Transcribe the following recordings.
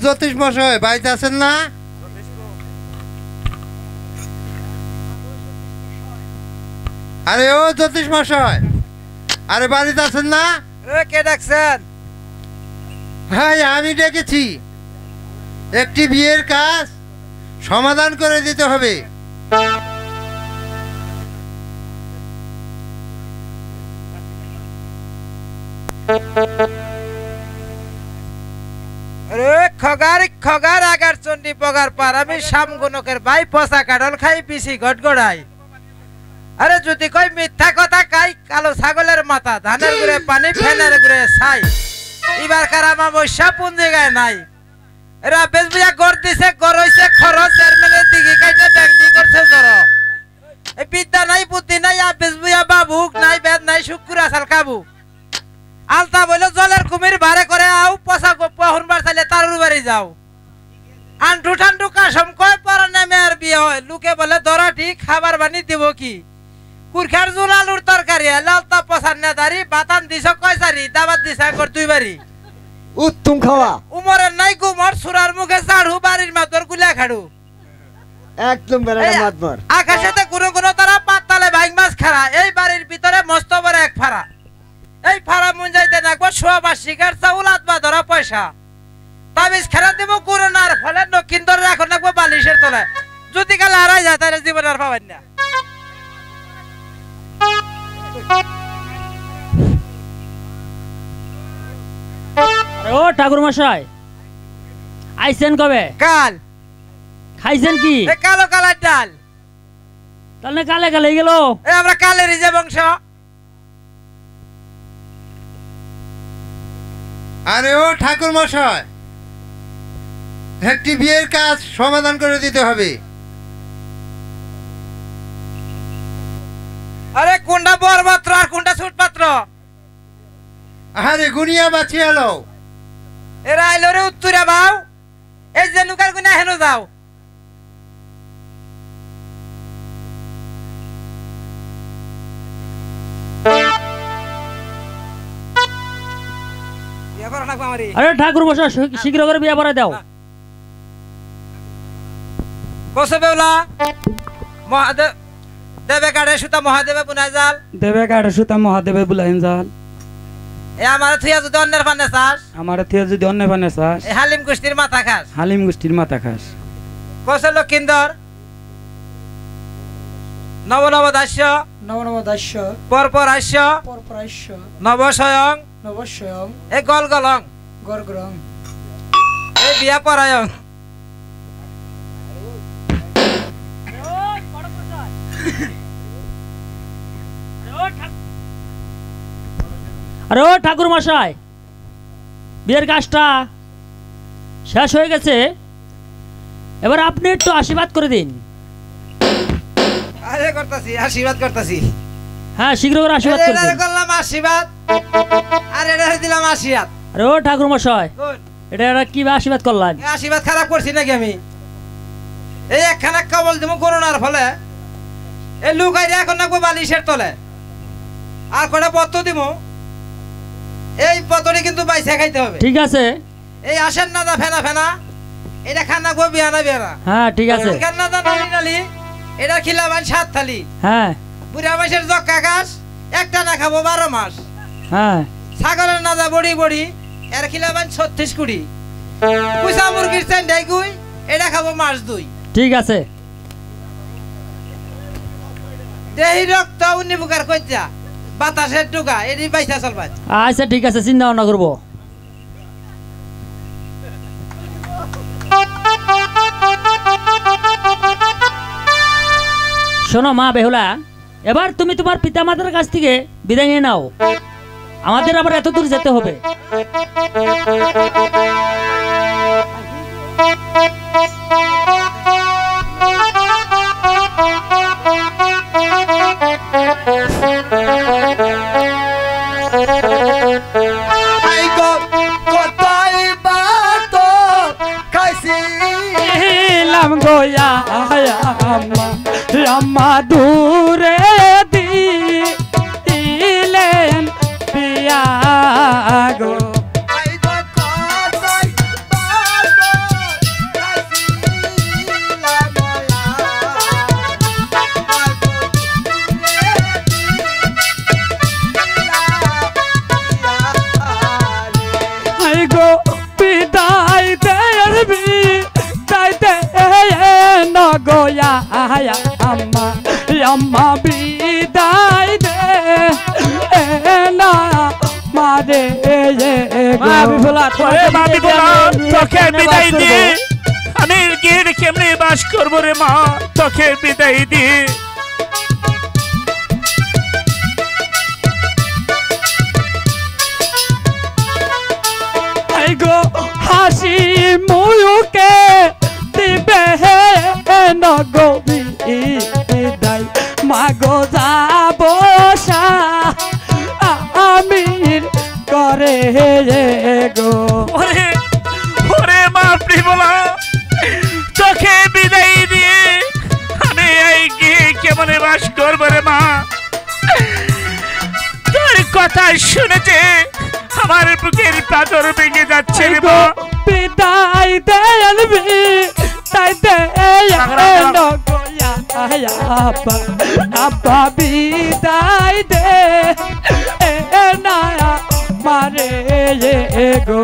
জ্যোতিষ মশাই বাড়িতে আছেন না? আরে ও জ্যোতিষ মশাই, আরে বাড়িতে আছেন না? কে ডাকছেন? হ্যাঁ আমি ডেকেছি, একটি বিয়ের কাজ সমাধান করে দিতে হবে। খগার আগার চন্ডী পগার পার আমি শামগুনকের ভাই পচা কাডল খাই পিছি গটগড়াই। আরে যদি কই মিথ্যা কথা কাই কালো ছাগলের মাথা ধানের গুড়ে পানি ফেনের গুড়ে ছাই। এবার কারামা বৈশা পুঞ্জি গায় নাই। এরা বেশ বুঝা গড় দিছে গড় হইছে খরচ চেয়ারম্যানের দিকে কাইতে ব্যাংদি করছে জড়। এই বিদ্যা নাই বুদ্ধি নাই বেশ বুঝা বাবুক নাই বেদ নাই শুকুর আসাল কাবু। আলতা বইল জলের কুমির ভারে করে আও পচা পহনবার চাইলে তারুর বাড়ি যাও। আন্টু ঠান্টু কাসম কয় পরানে মেয়ের বিয়ে হয় লোকে বলে দরাটি খাবার বানি দিব কি। কুরখার জোল আলুর তরকারি লালতা পচার নেদারি বাতান দিছ কয়সারি দাবাত দিছ কর দুই বাড়ি উত্তম খাওয়া উমরের নাই গুমর সুরার মুখে ঝাড়ু বাড়ির মাতর গুলা খাড়ু একদম বেড়া মাতবর আকাশেতে কোনো কোনো তারা পাতালে বাইক মাছ খাড়া এই বাড়ির ভিতরে মস্ত বড় এক ফাড়া। এই ফাড়া মন যাইতে নাকবো সোয়া বার্ষিকার চাউল আতবা ধরা পয়সা তাবিজ খেলা দিব করোনার ফলে দক্ষিণ ধরে এখন নাকবো বালিশের তলায় যদি কালে হারাই যায় তাহলে জীবন আর পাবেন না। ও ঠাকুর মশাই আইছেন কবে? কাল। খাইছেন কি? কালো কালার ডাল। তাহলে কালে কালে গেল। আমরা কালেরই যে বংশ। আরে ও ঠাকুর মশাই, একটি বিয়ের কাজ সমাধান করে দিতে হবে। আরে কোনটা বড় পাত্র আর কোনটা ছোট পাত্র? আরে গুনিয়া বাঁচিয়ে এলো। এরা আইলো রে উত্তরা বাউ এই যে নুকার গুনা হেনো যাও। আরে ঠাকুর মশাই শীঘ্র করে বিয়ে পড়াই দাও। কোসে বেউলা মহাদেব দেবে কাড়ে সুতা মহাদেবে বুনাই জাল দেবে কাড়ে সুতা মহাদেবে বুলাইন জাল। এ আমার থিয়া যদি অন্যের পানে চাস আমার থিয়া যদি অন্য পানে চাস এ হালিম গোষ্ঠীর মাথা খাস হালিম গোষ্ঠীর মাথা খাস। কোসে লক্ষিন্দর নব নব দাস্য নব নব দাস্য পরপর হাস্য পরপর হাস্য নবস্বয়ং নবস্বয়ং এ গলগলং গরগরং এ বিয়া পরায়ং। আরে ও ঠাকুর মশাই বিয়ের কাজটা শেষ হয়ে গেছে, এবার আপনি একটু আশীর্বাদ করে দিন। আরে করতাছি আশীর্বাদ করতাছি। হ্যাঁ শীঘ্র করে আশীর্বাদ করে দিন। করলাম আশীর্বাদ আর এটা দিলাম আশীর্বাদ। আরে ও ঠাকুর মশাই এটা কি আশীর্বাদ করলেন? আশীর্বাদ খারাপ করছি নাকি আমি? এই একখানা কবল দিব করোনার ফলে এই লোক আইরে এখন নাকবো বালিশের তলে আর কটা পত্র দিব এই পত্রটি কিন্তু বাইসা খাইতে হবে। ঠিক আছে। এই আসেন না দা ফেনা ফেনা এটা খান নাকবো বিয়ানা বিয়ানা। হ্যাঁ ঠিক আছে। খান না দা নালি নালি এটা খিলাবান 7 থালি। হ্যাঁ বুড়া মাসের জক্কা ঘাস একটা না খাবো 12 মাস। হ্যাঁ ছাগলের না দা বড়ি বড়ি এর খিলাবান 36 কুড়ি। কুসা মুরগির চেন্ডাই গুই এটা খাবো মাস 2। ঠিক আছে। দেহি রক্ত উনি বুকার কইজা বাতাসের টুকা এটি বাইসা চলবা। আচ্ছা ঠিক আছে চিন্তা ভাবনা করবো। শোনো মা বেহুলা, এবার তুমি তোমার পিতামাতার কাছ থেকে বিদায় নিয়ে নাও, আমাদের আবার এত দূর যেতে হবে। আম্মা দূরে দিলেন পিয়া গো আম্মা বিদায় দে না মারে মা বিফলা ওরে মা বিফলা তোকে বিদায় দি আমি গিয়ে কেমনে বাস করবো রে মা তোকে বিদায় দি গো হাসি মুখে দিবে নগো বিদায় মাগো যাব আমির করে গো ওরে ওরে মা বিফলা তোকে বিদায় দিয়ে আমি এই গিয়ে কেমনে বাস করবো রে মা তোর কথা শুনেছে আমার বুকের পাথর ভেঙে যাচ্ছে রে মা বিদায় দেনবি তাই দে নগোয়া আব্বা বিদায় দে না মারে গো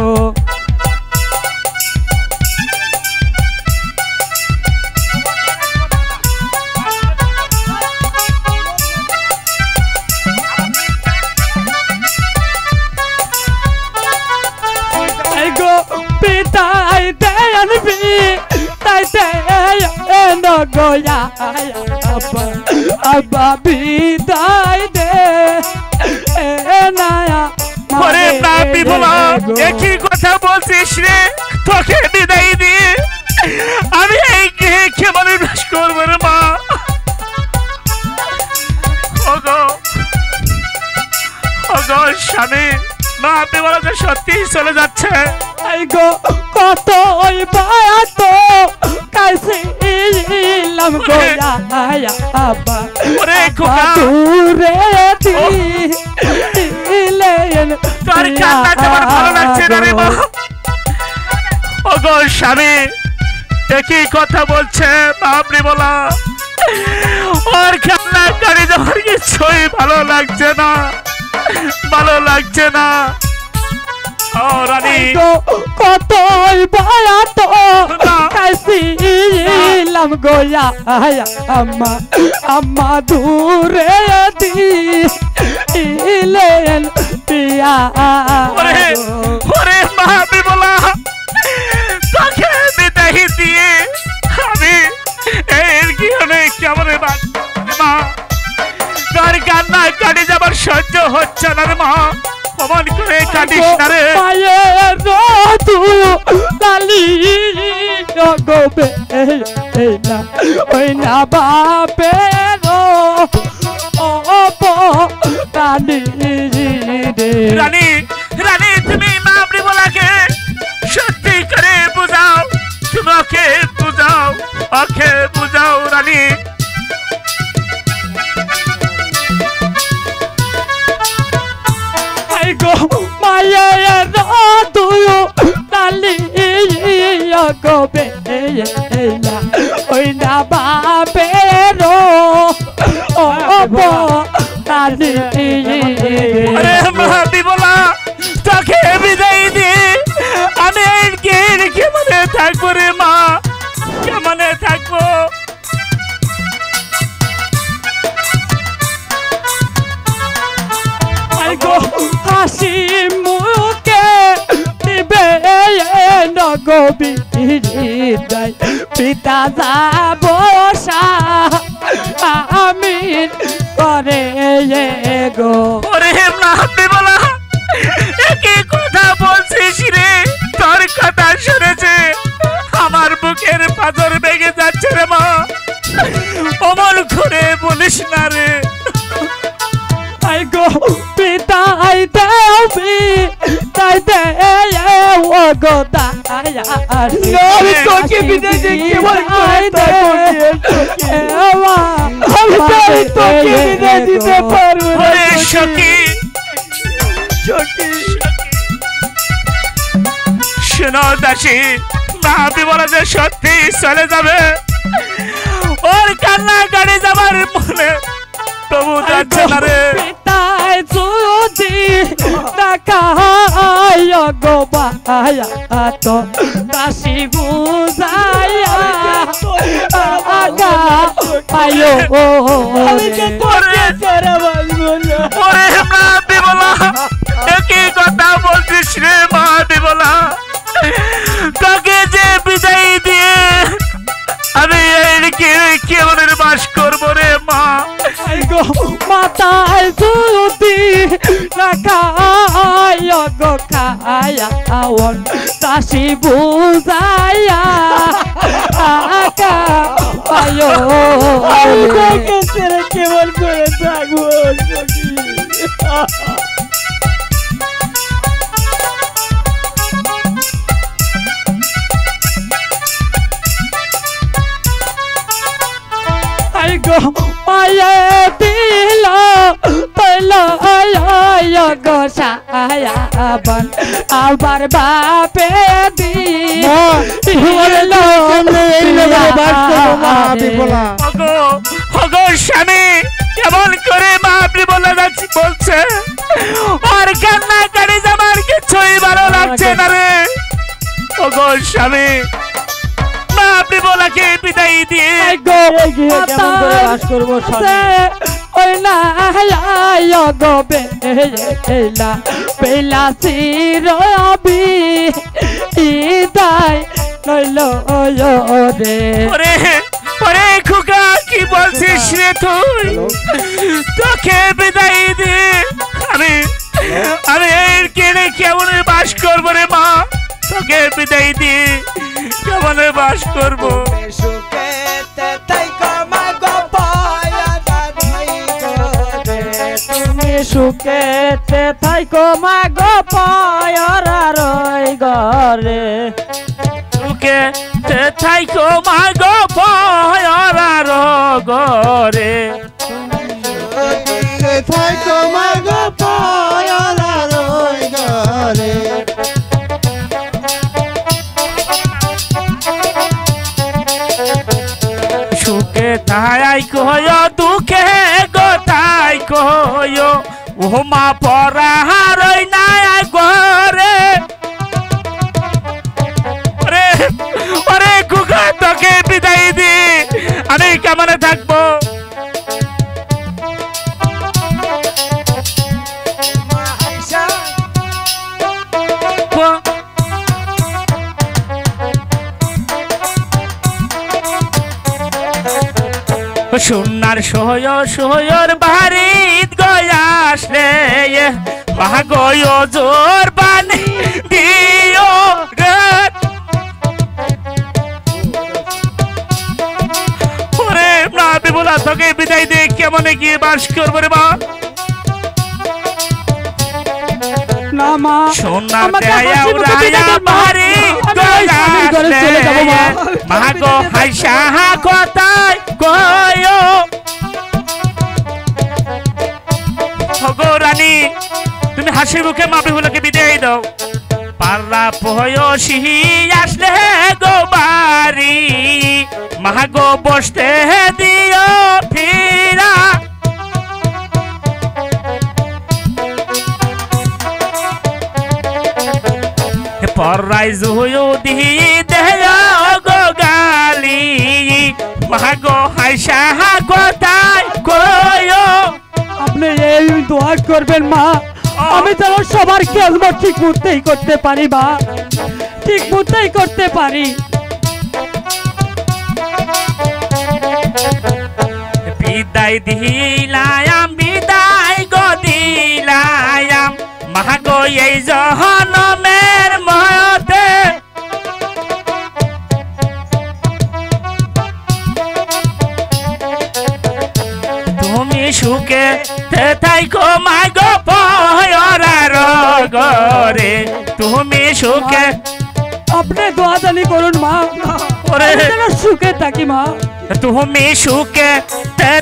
পিতাই দেনবি তাই দে নগোয়া আব্বা বিদায় দে নায়া ওরে মা বিফলা একই কথা বলছিস রে তোকে বিদায় দিয়ে আমি এই গৃহে কেমন বাস করবো রে মা ওগো ওগো স্বামী মা বিফলা যে সত্যি চলে যাচ্ছে গো কত ওই বায়াত কাইছে ইলাম গোয়া আব্বা ওরে খোকা দূরে দিলেন তোর কান্না আমার ভালো লাগছে না রে মা ওগো স্বামী একই কথা বলছে বাপরে বলা ওর কান্না কারি যাওয়ার কিছুই ভালো লাগছে না ভালো লাগছে না ও রানী কত বায়াত কাইছি ইলাম গোয়া আম্মা আম্মা দূরে দিলেন পিয়া ওরে মা বিমলা তোকে বিদায় দিয়ে আমি এর কি হলে কেমন মা তোর কান্না কাটি যাবার সহ্য হচ্ছে না রে মা অমন করে কাটিস না রে মায়ের তু লালি গোবে না ওই না বাপের রানী রানী রানী তুমি মা বিমলাকে সত্যি করে বুঝাও তুমি ওকে বুঝাও ওকে বুঝাও রানী গো মায়ের তুই লালি গোবে ওই না বাপের রানী আরে মা বিমলা তোকে বিদায় দিয়ে আমি কেমনে থাকবো রে মা কেমনে থাকবো হাসি মুখে দিবে নগো বিদায় পিতা যাব আমির করে গো ওরে মা বিমলা একই কথা বলছিস রে তোর কথা শুনেছে আমার বুকের পাথর ভেঙে যাচ্ছে রে মা অমন করে বলিস না রে গো পিতাই দেবি তাই দে ও গো তোকে বিদায় দিয়ে কেমন আমি তোকে বিদায় দিতে পারবো ওরে সখী শোনো দাসী মা বিমলা যে সত্যি চলে যাবে ওর কান্না গাড়ি যাবার মনে তবু যাচ্ছে না রে পিতাই যদি দেখা গো বা তো দাসি বুঝাইয়া আগা আয়ো ওরে মা বিমলা কি কথা বলছিস রে মা বিমলা তোকে যে বিদায় দিয়ে আমি কেমন বাস করবো রে মা মাতায় যদি রাখায় গো খায়া আওন দাসি বুঝাইয়া আগা আয়ো কেমন করে থাকবো গো মায়ে দিল তৈল গো সায়াবন আবার বাপে স্বামী কেমন করে মা বিমলা বলছে আর কান্না কাটি আমার কিছুই ভালো লাগছে না রে ওগো স্বামী মা বিমলাকে বিদায় দিয়ে বাস করবো ওই না গো বেলা বেলা চিরবি ইদায় নইল রে ওরে ওরে খুকা কি বলছিস রে তুই তোকে বিদায় দিয়ে আমি আমি কেনে কেমন বাস করবো রে মা তোকে বিদায় দিয়ে কেমন বাস করবো সুখেতে থাইকো মা গো পায়রা রই ঘরে সুখেতে থাইকো মা গো পায়রা ঘরে থাইকো মা গো পায়রা রই ঘরে সুখে তাই কয় দুঃখে গো তাই কয় ও মা পরা হারই নাই ঘরে ওরে ওরে কুকা তোকে বিদায় দি আমি কেমন থাকবো সোনার সোহর বাড়িত গয়াস রে গয় জোর বানি দিও ওরে মা বিমলা তোকে বিদায় দিয়ে কেমন গিয়ে বাস করবো রে মা সোনার বাড়ি মাগো হাইসা কথায় কয়ো গো রানী তুমি হাসি মুখে মা বিমলাকে বিদায় দাও পাল্লা পয়সী আসলে গো বাড়ি মাগো বসতে দিও ফিরা পরাই যদি দেয় গো গালি মাগো হাইসা কথায় কয়ো আপনি এই দোয়া করবেন মা আমি যেন সবার খেয়াল ঠিক মতোই করতে পারি মা ঠিক মতোই করতে পারি বিদায় দিলাম বিদায় গো দিলাম মাগো এই জহনমের মতে তুমি সুখে থাইকো মাগো পয়রার ঘরে তুমি সুখে আপনি দোয়া জানি করুন মা ওরে সুখে থাকি মা তুমি সুখে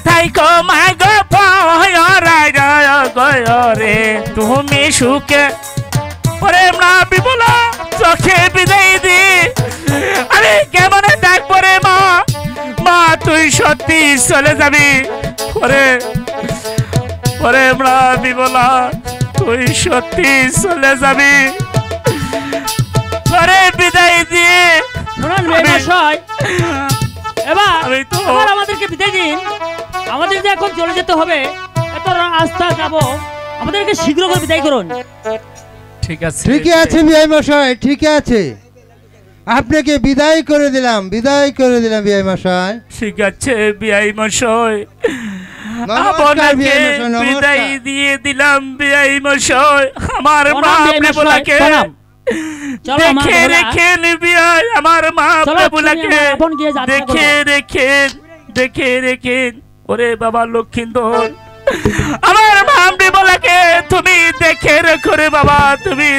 থাইকো মাগো পয়রার ঘরে তুমি সুখে ওরে মা বিমলা চোখে বিদায় দি আরে কেমন ডাকবো রে মা মা তুই সত্যি চলে যাবি ওরে ওরে মা বিমলা তুই সত্যি চলে যাবি এখন চলে যেতে হবে, এত রাস্তা যাব, আমাদেরকে শীঘ্র করে বিদায় করুন। ঠিক আছে, ঠিকই আছে বিআই মশাই, ঠিক আছে, আপনাকে বিদায় করে দিলাম বিআই মশাই। ঠিক আছে বিআই মশাই, নমস্কার আপনাকে বিআই মশাই, নমস্কার। বিদায় দিয়ে দিলাম বিআই মশাই। আমার মা প্রণাম বিআই মশাই, প্রভুলাকে প্রণাম। চলো মা দেখে প্রভুলা, রেখেন বিআই, আমার মা চলো, প্রভুলাকে তুমি আমার আপন গিয়ে যাত্রা করো। দেখে রেখেন। ওরে বাবা লক্ষ্মীন্দর, আমার মা প্রভুলাকে তুমি দেখে রেখো রে বাবা, তুমি